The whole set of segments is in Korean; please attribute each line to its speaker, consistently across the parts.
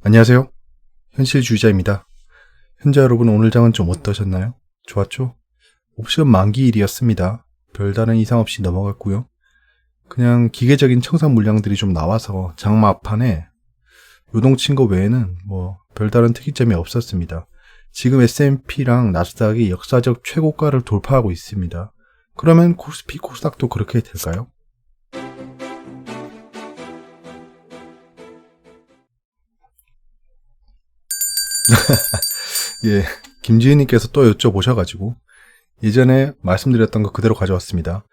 Speaker 1: 안녕하세요. 현실주의자입니다. 현재 여러분 오늘 장은 좀 어떠셨나요? 좋았죠? 옵션 만기일이었습니다. 별다른 이상 없이 넘어갔고요. 그냥 기계적인 청산 물량들이 좀 나와서 장마판에 요동친 거 외에는 별다른 특이점이 없었습니다. 지금 S&P랑 나스닥이 역사적 최고가를 돌파하고 있습니다. 그러면 코스피, 코스닥도 그렇게 될까요? 예, 김지은님께서 또 여쭤보셔가지고 예전에 말씀드렸던 거 그대로 가져왔습니다.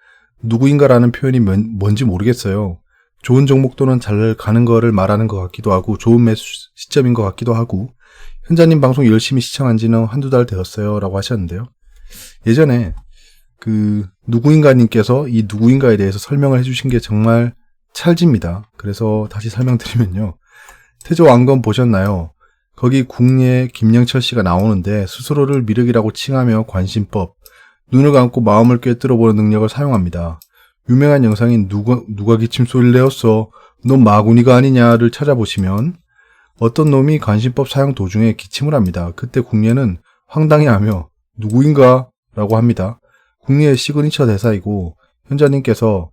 Speaker 1: 누구인가라는 표현이 뭔지 모르겠어요. 좋은 종목 또는 잘 가는 거를 말하는 것 같기도 하고 좋은 매수 시점인 것 같기도 하고 현자님 방송 열심히 시청한 지는 한두 달 되었어요 라고 하셨는데요. 예전에 누구인가님께서 이 누구인가에 대해서 설명을 해주신 게 정말 찰집니다. 그래서 다시 설명드리면요. 태조왕건 보셨나요? 거기 국내 김영철 씨가 나오는데 스스로를 미륵이라고 칭하며 관심법, 눈을 감고 마음을 꿰뚫어보는 능력을 사용합니다. 유명한 영상인 누가 기침 소리를 내었어? 넌 마구니가 아니냐를 찾아보시면 어떤 놈이 관심법 사용 도중에 기침을 합니다. 그때 국내는 황당해하며 누구인가? 라고 합니다. 국내의 시그니처 대사이고 현자님께서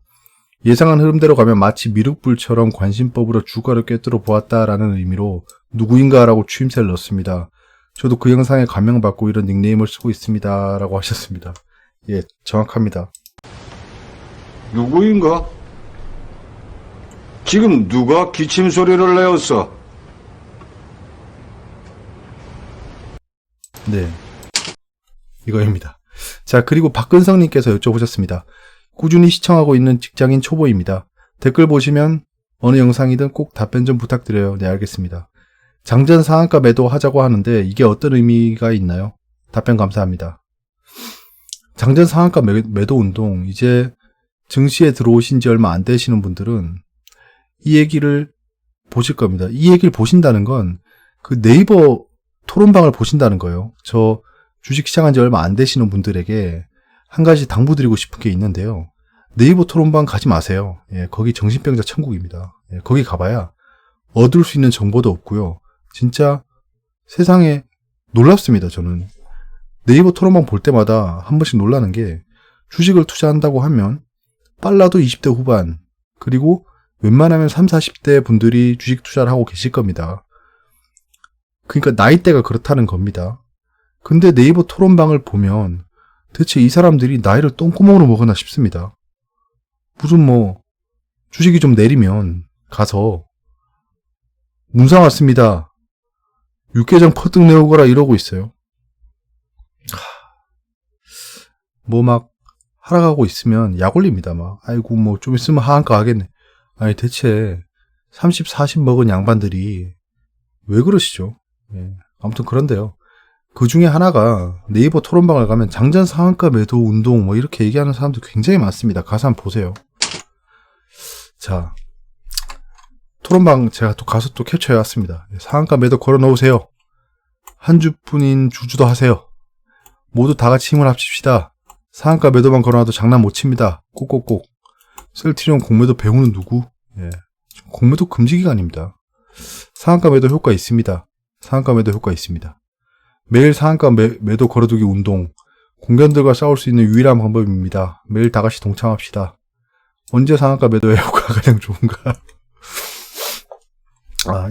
Speaker 1: 예상한 흐름대로 가면 마치 미륵불처럼 관심법으로 주가를 꿰뚫어 보았다라는 의미로 누구인가라고 추임새를 넣습니다. 저도 그 영상에 감명받고 이런 닉네임을 쓰고 있습니다. 라고 하셨습니다. 예, 정확합니다.
Speaker 2: 누구인가? 지금 누가 기침 소리를 내었어?
Speaker 1: 네, 이거입니다. 자, 그리고 박근성님께서 여쭤보셨습니다. 꾸준히 시청하고 있는 직장인 초보입니다. 댓글 보시면 어느 영상이든 꼭 답변 좀 부탁드려요. 네, 알겠습니다. 장전 상한가 매도 하자고 하는데 이게 어떤 의미가 있나요? 답변 감사합니다. 장전 상한가 매도 운동, 이제 증시에 들어오신 지 얼마 안 되시는 분들은 이 얘기를 보실 겁니다. 이 얘기를 보신다는 건 그 네이버 토론방을 보신다는 거예요. 저 주식 시작한 지 얼마 안 되시는 분들에게 한 가지 당부드리고 싶은 게 있는데요. 네이버 토론방 가지 마세요. 예, 거기 정신병자 천국입니다. 예, 거기 가봐야 얻을 수 있는 정보도 없고요. 진짜 세상에 놀랍습니다. 저는 네이버 토론방 볼 때마다 한 번씩 놀라는 게 주식을 투자한다고 하면 빨라도 20대 후반 그리고 웬만하면 30, 40대 분들이 주식 투자를 하고 계실 겁니다. 그러니까 나이대가 그렇다는 겁니다. 근데 네이버 토론방을 보면 대체 이 사람들이 나이를 똥구멍으로 먹었나 싶습니다. 무슨 주식이 좀 내리면 가서 문상 왔습니다. 육개장 퍼뜩 내오거라 이러고 있어요. 막 하락하고 있으면 약 올립니다. 아이고 좀 있으면 하한가 하겠네. 아니 대체 30, 40 먹은 양반들이 왜 그러시죠? 예, 아무튼 그런데요. 그 중에 하나가 네이버 토론방을 가면 장전 상한가 매도 운동 이렇게 얘기하는 사람들 굉장히 많습니다. 가서 한번 보세요. 자, 토론방 제가 또 가서 또 캡처해 왔습니다. 상한가 매도 걸어 놓으세요. 한 주뿐인 주주도 하세요. 모두 다 같이 힘을 합칩시다. 상한가 매도만 걸어놔도 장난 못 칩니다. 꼭꼭꼭. 셀트리온 공매도 배우는 누구? 예, 공매도 금지 기간입니다. 상한가 매도 효과 있습니다. 상한가 매도 효과 있습니다. 매일 상한가 매도 걸어두기 운동. 공견들과 싸울 수 있는 유일한 방법입니다. 매일 다 같이 동참합시다. 언제 상한가 매도의 효과가 가장 좋은가?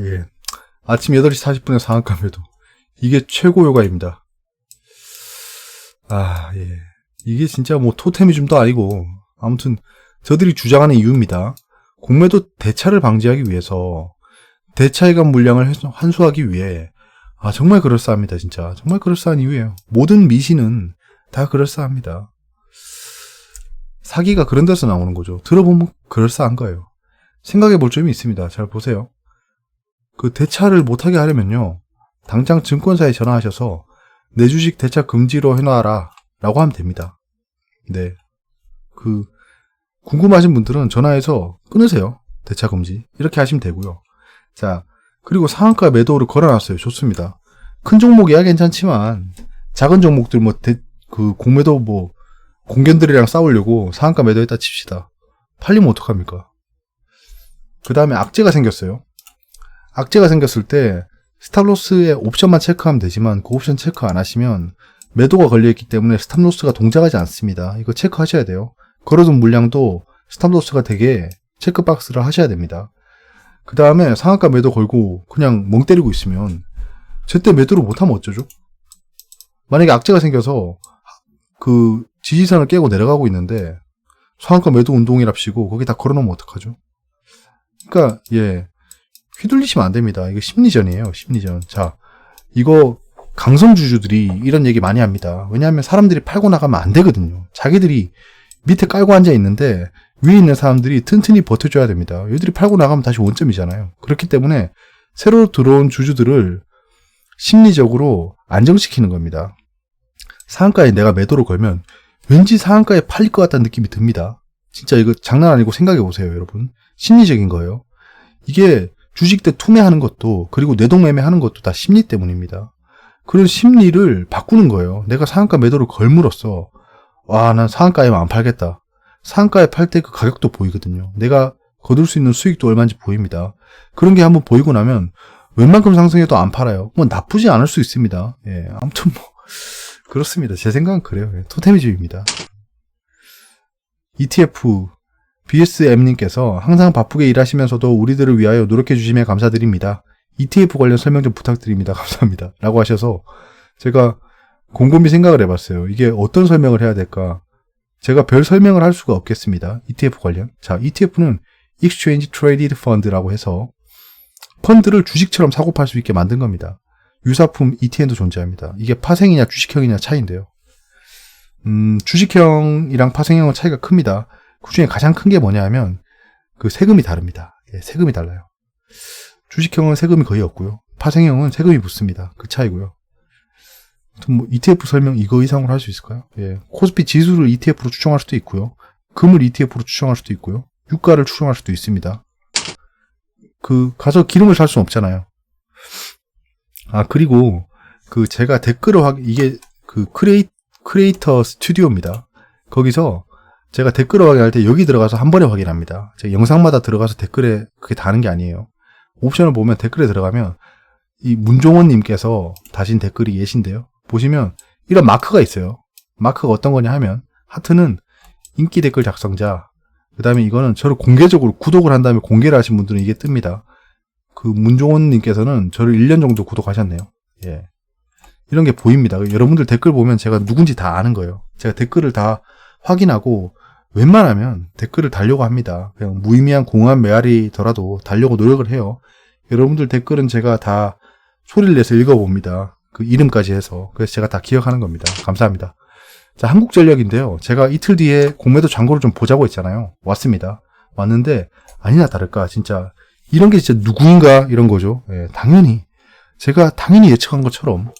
Speaker 1: 예. 아침 8시 40분에 상한가 매도. 이게 최고 효과입니다. 예. 이게 진짜 토테미즘도 아니고, 아무튼, 저들이 주장하는 이유입니다. 공매도 대차를 방지하기 위해서, 대차이감 물량을 환수하기 위해, 정말 그럴싸합니다, 진짜. 정말 그럴싸한 이유예요. 모든 미신은 다 그럴싸합니다. 사기가 그런 데서 나오는 거죠. 들어보면 그럴싸한 거예요. 생각해 볼 점이 있습니다. 잘 보세요. 그 대차를 못하게 하려면요. 당장 증권사에 전화하셔서 내 주식 대차 금지로 해놔라 라고 하면 됩니다. 네. 궁금하신 분들은 전화해서 끊으세요. 대차 금지. 이렇게 하시면 되고요. 자, 그리고 상한가 매도를 걸어놨어요. 좋습니다. 큰 종목이야 괜찮지만 작은 종목들 공매도 공견들이랑 싸우려고 상한가 매도했다 칩시다. 팔리면 어떡합니까? 그 다음에 악재가 생겼어요. 악재가 생겼을 때 스탑로스의 옵션만 체크하면 되지만 그 옵션 체크 안 하시면 매도가 걸려있기 때문에 스탑로스가 동작하지 않습니다. 이거 체크하셔야 돼요. 걸어둔 물량도 스탑로스가 되게 체크박스를 하셔야 됩니다. 그 다음에 상한가 매도 걸고 그냥 멍 때리고 있으면 제때 매도를 못하면 어쩌죠? 만약에 악재가 생겨서 그 지지선을 깨고 내려가고 있는데 상한가 매도 운동이랍시고 거기 다 걸어놓으면 어떡하죠? 그러니까 휘둘리시면 안 됩니다. 이거 심리전이에요. 심리전. 자, 이거 강성주주들이 이런 얘기 많이 합니다. 왜냐하면 사람들이 팔고 나가면 안 되거든요. 자기들이 밑에 깔고 앉아 있는데 위에 있는 사람들이 튼튼히 버텨줘야 됩니다. 얘들이 팔고 나가면 다시 원점이잖아요. 그렇기 때문에 새로 들어온 주주들을 심리적으로 안정시키는 겁니다. 상한가에 내가 매도를 걸면 왠지 상한가에 팔릴 것 같다는 느낌이 듭니다. 진짜 이거 장난 아니고 생각해 보세요, 여러분. 심리적인 거예요. 이게 주식 때 투매하는 것도 그리고 내동매매 하는 것도 다 심리 때문입니다. 그런 심리를 바꾸는 거예요. 내가 상한가 매도를 걸므로써 와, 난 상한가에만 안 팔겠다. 상한가에 팔 때 그 가격도 보이거든요. 내가 거둘 수 있는 수익도 얼마인지 보입니다. 그런 게 한번 보이고 나면 웬만큼 상승해도 안 팔아요. 뭐 나쁘지 않을 수 있습니다. 아무튼 뭐 그렇습니다. 제 생각은 그래요. 토테미즘입니다. ETF BSM님께서 항상 바쁘게 일하시면서도 우리들을 위하여 노력해 주시며 감사드립니다. ETF 관련 설명 좀 부탁드립니다. 감사합니다. 라고 하셔서 제가 곰곰이 생각을 해봤어요. 이게 어떤 설명을 해야 될까? 제가 별 설명을 할 수가 없겠습니다. ETF 관련. 자, ETF는 Exchange Traded Fund라고 해서 펀드를 주식처럼 사고 팔 수 있게 만든 겁니다. 유사품 ETN도 존재합니다. 이게 파생이냐 주식형이냐 차이인데요. 주식형이랑 파생형은 차이가 큽니다. 그 중에 가장 큰 게 뭐냐 하면 그 세금이 다릅니다. 세금이 달라요. 주식형은 세금이 거의 없고요. 파생형은 세금이 붙습니다. 그 차이고요. 뭐 ETF 설명 이거 이상으로 할 수 있을까요? 코스피 지수를 ETF로 추정할 수도 있고요. 금을 ETF로 추정할 수도 있고요. 유가를 추정할 수도 있습니다. 가서 기름을 살 수는 없잖아요. 그리고 제가 댓글을 이게 크리에이터 스튜디오입니다. 거기서 제가 댓글을 확인할 때 여기 들어가서 한 번에 확인합니다. 제가 영상마다 들어가서 댓글에 그게 다는 게 아니에요. 옵션을 보면 댓글에 들어가면 이 문종원님께서 다신 댓글이 계신데요. 보시면 이런 마크가 있어요. 마크가 어떤 거냐 하면 하트는 인기 댓글 작성자, 그 다음에 이거는 저를 공개적으로 구독을 한 다음에 공개를 하신 분들은 이게 뜹니다. 그 문종원님께서는 저를 1년 정도 구독하셨네요. 이런 게 보입니다. 여러분들 댓글 보면 제가 누군지 다 아는 거예요. 제가 댓글을 다 확인하고 웬만하면 댓글을 달려고 합니다. 그냥 무의미한 공허한 메아리더라도 달려고 노력을 해요. 여러분들 댓글은 제가 다 소리를 내서 읽어봅니다. 그 이름까지 해서. 그래서 제가 다 기억하는 겁니다. 감사합니다. 자, 한국전력인데요. 제가 이틀 뒤에 공매도 잔고를 좀 보자고 했잖아요. 왔습니다. 왔는데 아니나 다를까 진짜 이런 게 진짜 누구인가 이런 거죠. 당연히 제가 당연히 예측한 것처럼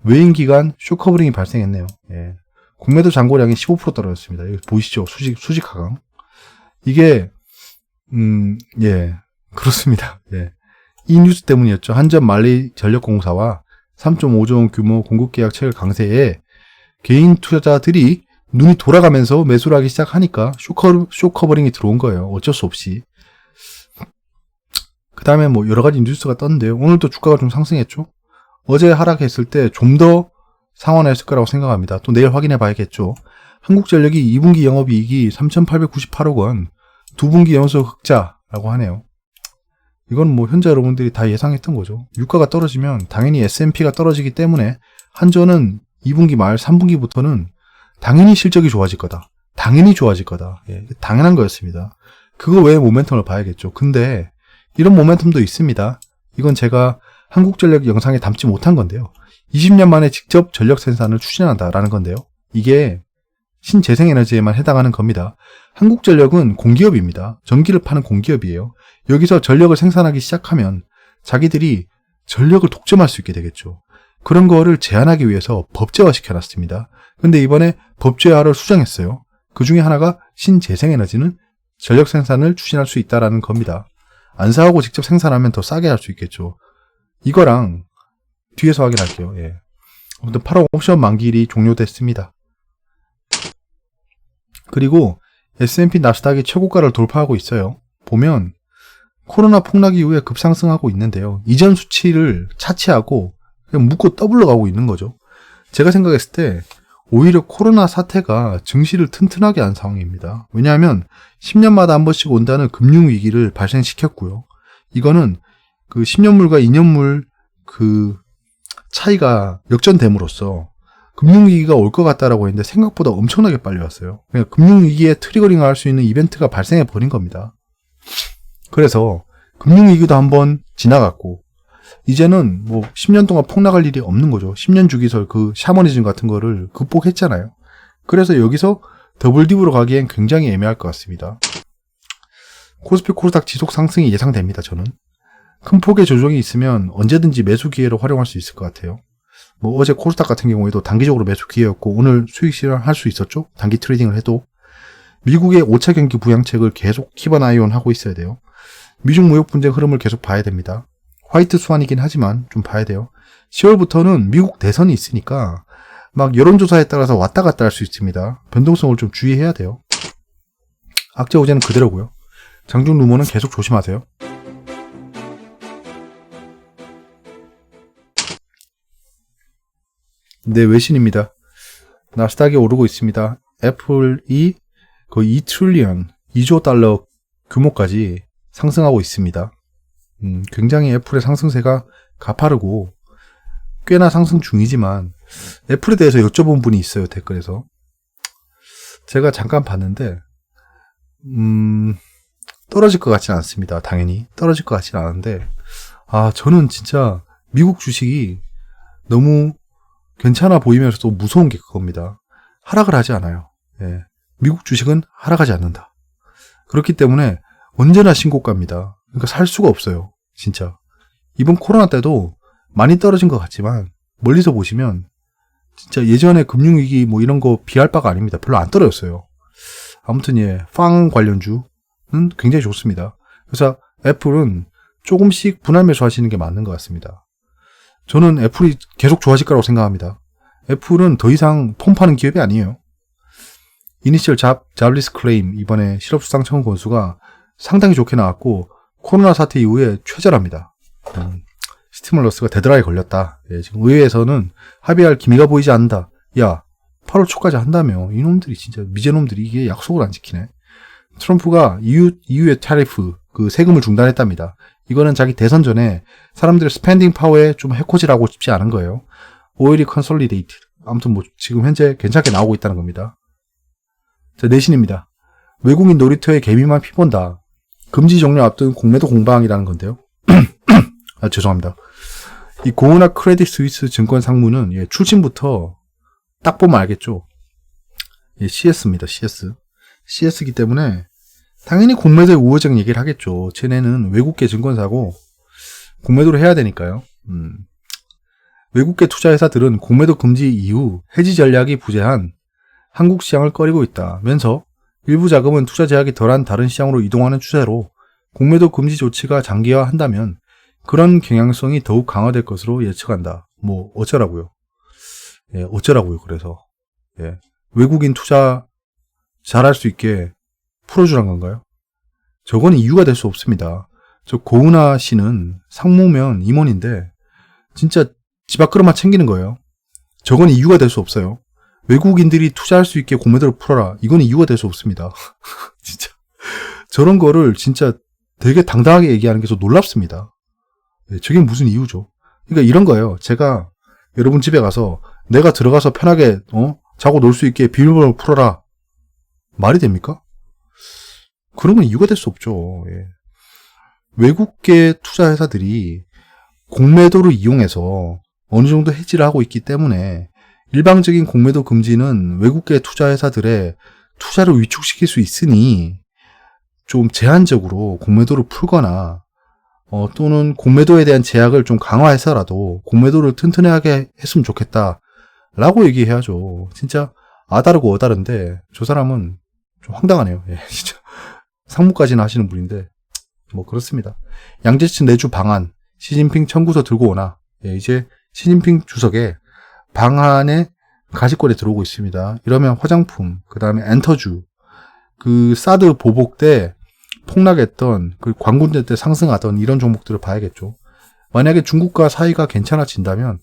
Speaker 1: 외인기간 쇼커버링이 발생했네요. 공매도 잔고량이 15% 떨어졌습니다. 여기 보이시죠? 수직 하강. 이게 그렇습니다. 이 뉴스 때문이었죠. 한전 만리 전력공사와 3.5조 원 규모 공급 계약 체결 강세에 개인 투자자들이 눈이 돌아가면서 매수를 하기 시작하니까 쇼커버링이 들어온 거예요. 어쩔 수 없이. 그 다음에 뭐 여러 가지 뉴스가 떴는데요. 오늘도 주가가 좀 상승했죠. 어제 하락했을 때 좀 더 상환했을 거라고 생각합니다. 또 내일 확인해 봐야겠죠. 한국전력이 2분기 영업이익이 3,898억 원, 2분기 연속 흑자라고 하네요. 이건 뭐 현재 여러분들이 다 예상했던 거죠. 유가가 떨어지면 당연히 S&P가 떨어지기 때문에 한전은 2분기 말 3분기부터는 당연히 실적이 좋아질 거다. 당연히 좋아질 거다. 당연한 거였습니다. 그거 외에 모멘텀을 봐야겠죠. 근데 이런 모멘텀도 있습니다. 이건 제가 한국전력 영상에 담지 못한 건데요. 20년 만에 직접 전력 생산을 추진한다라는 건데요. 이게 신재생에너지에만 해당하는 겁니다. 한국전력은 공기업입니다. 전기를 파는 공기업이에요. 여기서 전력을 생산하기 시작하면 자기들이 전력을 독점할 수 있게 되겠죠. 그런 거를 제한하기 위해서 법제화 시켜놨습니다. 근데 이번에 법제화를 수정했어요. 그 중에 하나가 신재생에너지는 전력 생산을 추진할 수 있다라는 겁니다. 안 사고 직접 생산하면 더 싸게 할 수 있겠죠. 이거랑 뒤에서 확인할게요. 아무튼 8억 옵션 만기일이 종료됐습니다. 그리고 S&P 나스닥이 최고가를 돌파하고 있어요. 보면 코로나 폭락 이후에 급상승하고 있는데요. 이전 수치를 차치하고 그냥 묶고 더블로 가고 있는 거죠. 제가 생각했을 때 오히려 코로나 사태가 증시를 튼튼하게 한 상황입니다. 왜냐하면 10년마다 한 번씩 온다는 금융위기를 발생시켰고요. 이거는 그 10년물과 2년물 그 차이가 역전됨으로써 금융위기가 올 것 같다라고 했는데 생각보다 엄청나게 빨리 왔어요. 그러니까 금융위기에 트리거링을 할 수 있는 이벤트가 발생해 버린 겁니다. 그래서 금융위기도 한번 지나갔고 이제는 뭐 10년 동안 폭락할 일이 없는 거죠. 10년 주기설 그 샤머니즘 같은 거를 극복했잖아요. 그래서 여기서 더블딥으로 가기엔 굉장히 애매할 것 같습니다. 코스피 코스닥 지속 상승이 예상됩니다. 저는 큰 폭의 조정이 있으면 언제든지 매수 기회로 활용할 수 있을 것 같아요. 뭐 어제 코스닥 같은 경우에도 단기적으로 매수 기회였고 오늘 수익 실현할 수 있었죠. 단기 트레이딩을 해도 미국의 5차 경기 부양책을 계속 킵언 아이온 하고 있어야 돼요. 미중 무역 분쟁 흐름을 계속 봐야 됩니다. 화이트 스완이긴 하지만 좀 봐야 돼요. 10월부터는 미국 대선이 있으니까 막 여론조사에 따라서 왔다 갔다 할 수 있습니다. 변동성을 좀 주의해야 돼요. 악재 호재는 그대로고요. 장중 루머는 계속 조심하세요. 네, 외신입니다. 나스닥이 오르고 있습니다. 애플이 거의 2트릴리언, 2조 달러 규모까지 상승하고 있습니다. 굉장히 애플의 상승세가 가파르고 꽤나 상승 중이지만 애플에 대해서 여쭤본 분이 있어요. 댓글에서. 제가 잠깐 봤는데 떨어질 것 같지는 않습니다. 당연히 떨어질 것 같지는 않은데 저는 진짜 미국 주식이 너무 괜찮아 보이면서도 무서운 게 그겁니다. 하락을 하지 않아요. 예. 미국 주식은 하락하지 않는다. 그렇기 때문에 언제나 신고가입니다. 그러니까 살 수가 없어요. 진짜. 이번 코로나 때도 많이 떨어진 것 같지만 멀리서 보시면 진짜 예전에 금융위기 뭐 이런 거 비할 바가 아닙니다. 별로 안 떨어졌어요. 아무튼 빵 관련주는 굉장히 좋습니다. 그래서 애플은 조금씩 분할 매수하시는 게 맞는 것 같습니다. 저는 애플이 계속 좋아질 거라고 생각합니다. 애플은 더 이상 폰 파는 기업이 아니에요. 이니셜 잡리스 클레임 이번에 실업수당 청구 건수가 상당히 좋게 나왔고 코로나 사태 이후에 최저랍니다. 스티뮬러스가 데드라인에 걸렸다. 지금 의회에서는 합의할 기미가 보이지 않는다. 야, 8월 초까지 한다며. 이놈들이 진짜 미제놈들이 이게 약속을 안 지키네. 트럼프가 EU의 타리프 그 세금을 중단했답니다. 이거는 자기 대선 전에 사람들의 스펜딩 파워에 좀 해코지라고 싶지 않은 거예요. 오일이 컨솔리데이트. 아무튼 뭐 지금 현재 괜찮게 나오고 있다는 겁니다. 자, 내신입니다. 외국인 놀이터에 개미만 피본다. 금지 종료 앞둔 공매도 공방이라는 건데요. 죄송합니다. 이 고은학 크레딧 스위스 증권 상무는 출신부터 딱 보면 알겠죠. CS입니다. CS이기 때문에 당연히 공매도의 우호적 얘기를 하겠죠. 쟤네는 외국계 증권사고 공매도를 해야 되니까요. 외국계 투자회사들은 공매도 금지 이후 해지 전략이 부재한 한국 시장을 꺼리고 있다면서 일부 자금은 투자 제약이 덜한 다른 시장으로 이동하는 추세로 공매도 금지 조치가 장기화한다면 그런 경향성이 더욱 강화될 것으로 예측한다. 뭐 어쩌라고요. 어쩌라고요. 그래서 외국인 투자 잘할 수 있게 풀어주란 건가요? 저건 이유가 될 수 없습니다. 저 고은하 씨는 상무면 임원인데 진짜 집 앞그릇만 챙기는 거예요. 저건 이유가 될 수 없어요. 외국인들이 투자할 수 있게 공매도를 풀어라. 이건 이유가 될 수 없습니다. 진짜 저런 거를 진짜 되게 당당하게 얘기하는 게 좀 놀랍습니다. 저게 무슨 이유죠? 그러니까 이런 거예요. 제가 여러분 집에 가서 내가 들어가서 편하게 자고 놀 수 있게 비밀번호를 풀어라. 말이 됩니까? 그러면 이유가 될 수 없죠. 외국계 투자회사들이 공매도를 이용해서 어느 정도 해지를 하고 있기 때문에 일방적인 공매도 금지는 외국계 투자회사들의 투자를 위축시킬 수 있으니 좀 제한적으로 공매도를 풀거나 또는 공매도에 대한 제약을 좀 강화해서라도 공매도를 튼튼하게 했으면 좋겠다 라고 얘기해야죠. 진짜 아다르고 어다른데 저 사람은 좀 황당하네요. 진짜 상무까지는 하시는 분인데 뭐 그렇습니다. 양재천 내주 방한 시진핑 청구서 들고 오나. 이제 시진핑 주석의 방한에 가시권에 들어오고 있습니다. 이러면 화장품, 그 다음에 엔터주, 그 사드 보복 때 폭락했던 그 광군대 때 상승하던 이런 종목들을 봐야겠죠. 만약에 중국과 사이가 괜찮아진다면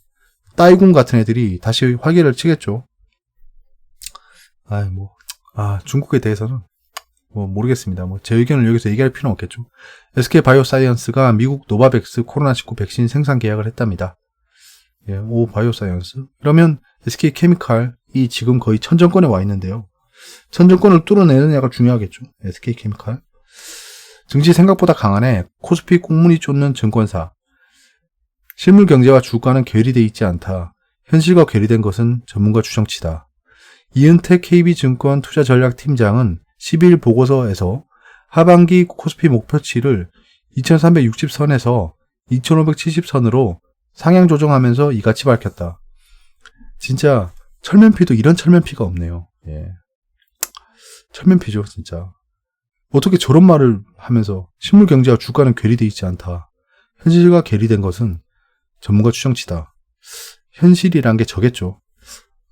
Speaker 1: 따이군 같은 애들이 다시 활개를 치겠죠. 중국에 대해서는 모르겠습니다. 제 의견을 여기서 얘기할 필요는 없겠죠. SK 바이오사이언스가 미국 노바백스 코로나19 백신 생산 계약을 했답니다. 예, 오 바이오사이언스. 그러면 SK 케미칼이 지금 거의 천정권에 와 있는데요. 천정권을 뚫어내느냐가 중요하겠죠. SK 케미칼. 증시 생각보다 강하네. 코스피 꽁무니 쫓는 증권사. 실물 경제와 주가는 괴리돼 있지 않다. 현실과 괴리된 것은 전문가 추정치다. 이은택 KB증권 투자전략팀장은 12일 보고서에서 하반기 코스피 목표치를 2360선에서 2570선으로 상향 조정하면서 이같이 밝혔다. 진짜 철면피도 이런 철면피가 없네요. 예. 철면피죠, 진짜. 어떻게 저런 말을 하면서 실물 경제와 주가는 괴리돼 있지 않다. 현실과 괴리된 것은 전문가 추정치다. 현실이란 게 저겠죠.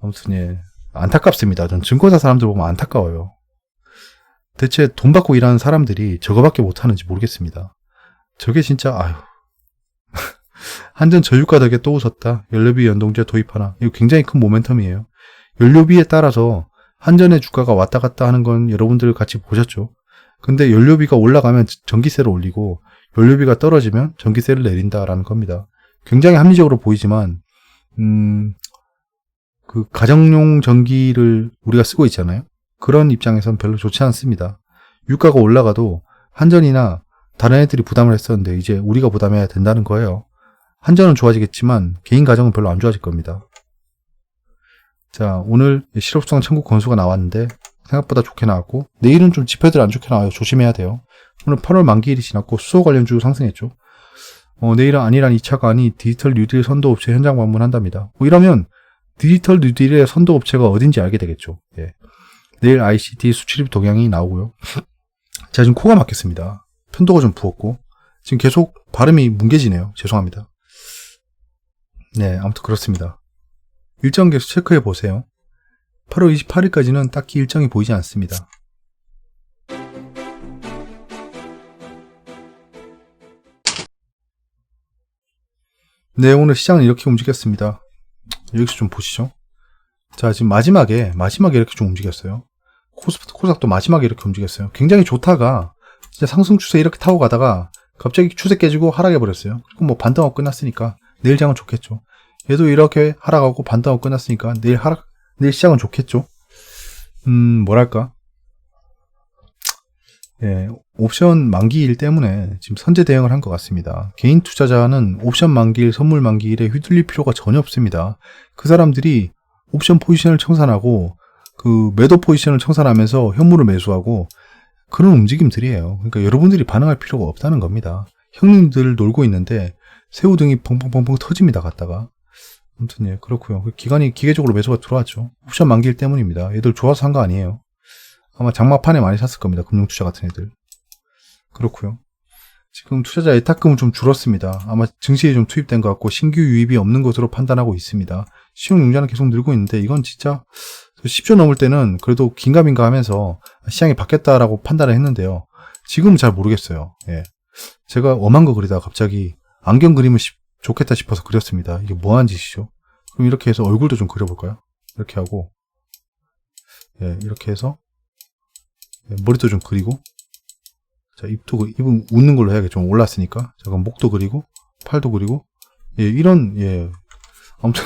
Speaker 1: 아무튼 예. 안타깝습니다. 전 증권사 사람들 보면 안타까워요. 대체 돈 받고 일하는 사람들이 저거밖에 못하는지 모르겠습니다. 저게 진짜 아유. 한전 저유가 덕에 또 웃었다. 연료비 연동제 도입하나. 이거 굉장히 큰 모멘텀이에요. 연료비에 따라서 한전의 주가가 왔다 갔다 하는 건 여러분들 같이 보셨죠. 근데 연료비가 올라가면 전기세를 올리고 연료비가 떨어지면 전기세를 내린다라는 겁니다. 굉장히 합리적으로 보이지만 그 가정용 전기를 우리가 쓰고 있잖아요. 그런 입장에선 별로 좋지 않습니다. 유가가 올라가도 한전이나 다른 애들이 부담을 했었는데 이제 우리가 부담해야 된다는 거예요. 한전은 좋아지겠지만 개인 가정은 별로 안 좋아질 겁니다. 자, 오늘 실업수당 청구 건수가 나왔는데 생각보다 좋게 나왔고 내일은 좀 지표들 안 좋게 나와요. 조심해야 돼요. 오늘 8월 만기일이 지났고 수소 관련주 상승했죠. 내일은 아니란 2차관이 디지털 뉴딜 선도업체 현장 방문한답니다. 이러면 디지털 뉴딜의 선도업체가 어딘지 알게 되겠죠. 예. 내일 ICT 수출입 동향이 나오고요. 제가 지금 코가 막혔습니다. 편도가 좀 부었고 지금 계속 발음이 뭉개지네요. 죄송합니다. 네, 아무튼 그렇습니다. 일정 계속 체크해 보세요. 8월 28일까지는 딱히 일정이 보이지 않습니다. 네, 오늘 시장은 이렇게 움직였습니다. 여기서 좀 보시죠. 자, 지금 마지막에 이렇게 좀 움직였어요. 코스닥도 마지막에 이렇게 움직였어요. 굉장히 좋다가 진짜 상승 추세 이렇게 타고 가다가 갑자기 추세 깨지고 하락해 버렸어요. 그리고 반등하고 끝났으니까 내일 장은 좋겠죠. 얘도 이렇게 하락하고 반등하고 끝났으니까 내일 시장은 좋겠죠. 뭐랄까. 예, 옵션 만기일 때문에 지금 선제 대응을 한 것 같습니다. 개인 투자자는 옵션 만기일, 선물 만기일에 휘둘릴 필요가 전혀 없습니다. 그 사람들이 옵션 포지션을 청산하고 그 매도 포지션을 청산하면서 현물을 매수하고 그런 움직임들이에요. 그러니까 여러분들이 반응할 필요가 없다는 겁니다. 형님들 놀고 있는데 새우등이 펑펑펑펑 터집니다. 갔다가. 아무튼 예, 그렇고요. 기간이 기계적으로 매수가 들어왔죠. 옵션 만기일 때문입니다. 얘들 좋아서 산 거 아니에요. 아마 장마판에 많이 샀을 겁니다. 금융투자 같은 애들. 그렇고요. 지금 투자자 예탁금은 좀 줄었습니다. 아마 증시에 좀 투입된 것 같고 신규 유입이 없는 것으로 판단하고 있습니다. 신용융자는 계속 늘고 있는데 이건 진짜 10조 넘을 때는 그래도 긴가민가 하면서 시장이 바뀌었다라고 판단을 했는데요. 지금은 잘 모르겠어요. 예. 제가 엄한 거 그리다가 갑자기 안경 그림을 좋겠다 싶어서 그렸습니다. 이게 뭐하는 짓이죠? 그럼 이렇게 해서 얼굴도 좀 그려볼까요? 이렇게 하고 예, 이렇게 해서 머리도 좀 그리고 자, 입은 웃는 걸로 해야겠죠. 좀 올랐으니까. 자, 그럼 목도 그리고 팔도 그리고 예, 이런 아무튼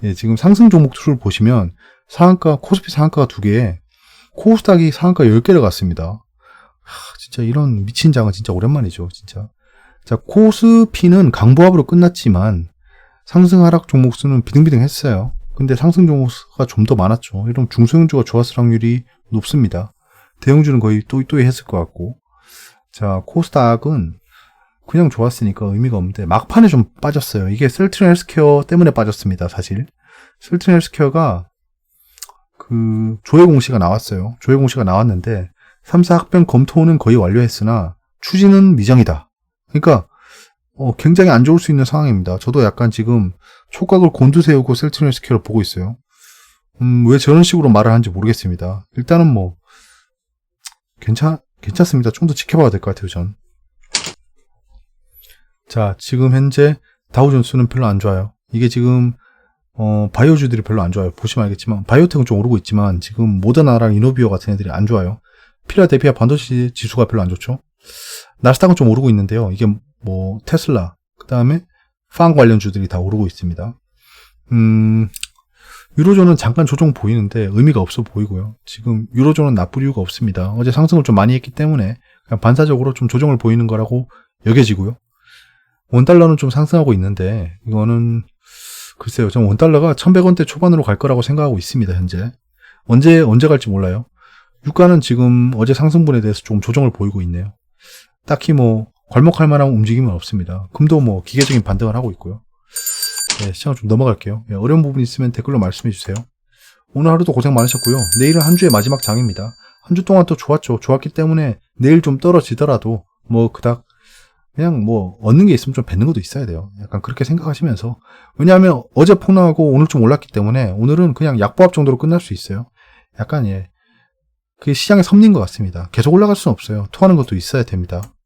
Speaker 1: 예, 지금 상승 종목들을 보시면 상한가 코스피 상한가가 2개에 코스닥이 상한가 10개를 갔습니다. 진짜 이런 미친 장은 진짜 오랜만이죠. 진짜. 자, 코스피는 강보합으로 끝났지만 상승 하락 종목 수는 비등비등했어요. 근데 상승 종목 수가 좀 더 많았죠. 이런 중소형주가 좋았을 확률이 높습니다. 대형주는 거의 또이 했을 것 같고. 자, 코스닥은 그냥 좋았으니까 의미가 없는데 막판에 좀 빠졌어요. 이게 셀트리온 헬스케어 때문에 빠졌습니다. 사실 셀트리온 헬스케어가 그 조회 공시가 나왔어요. 조회 공시가 나왔는데 3사 합병 검토는 거의 완료했으나 추진은 미정이다. 그러니까 굉장히 안 좋을 수 있는 상황입니다. 저도 약간 지금 촉각을 곤두세우고 셀트리온 헬스케어를 보고 있어요. 왜 저런 식으로 말을 하는지 모르겠습니다. 일단은 괜찮습니다. 좀 더 지켜봐야 될 것 같아요, 전. 자, 지금 현재 다우존스는 별로 안 좋아요. 이게 지금 바이오주들이 별로 안 좋아요. 보시면 알겠지만 바이오텍은 좀 오르고 있지만 지금 모더나랑 이노비오 같은 애들이 안 좋아요. 필라델피아 반도체 지수가 별로 안 좋죠. 나스닥은 좀 오르고 있는데요. 이게 뭐 테슬라, 그 다음에 팡 관련주들이 다 오르고 있습니다. 유로존은 잠깐 조정 보이는데 의미가 없어 보이고요. 지금 유로존은 나쁠 이유가 없습니다. 어제 상승을 좀 많이 했기 때문에 그냥 반사적으로 좀 조정을 보이는 거라고 여겨지고요. 원달러는 좀 상승하고 있는데 이거는 글쎄요. 저는 원달러가 1100원대 초반으로 갈 거라고 생각하고 있습니다. 현재. 언제 갈지 몰라요. 유가는 지금 어제 상승분에 대해서 좀 조정을 보이고 있네요. 딱히 뭐 괄목할 만한 움직임은 없습니다. 금도 뭐 기계적인 반등을 하고 있고요. 네, 시장을 좀 넘어갈게요. 네, 어려운 부분 있으면 댓글로 말씀해 주세요. 오늘 하루도 고생 많으셨고요. 내일은 한 주의 마지막 장입니다. 한 주 동안 또 좋았죠. 좋았기 때문에 내일 좀 떨어지더라도 뭐 그닥 그냥 뭐 얻는 게 있으면 좀 뱉는 것도 있어야 돼요. 약간 그렇게 생각하시면서. 왜냐하면 어제 폭락하고 오늘 좀 올랐기 때문에 오늘은 그냥 약보합 정도로 끝날 수 있어요. 약간 그게 시장의 섭리인 것 같습니다. 계속 올라갈 수는 없어요. 토하는 것도 있어야 됩니다.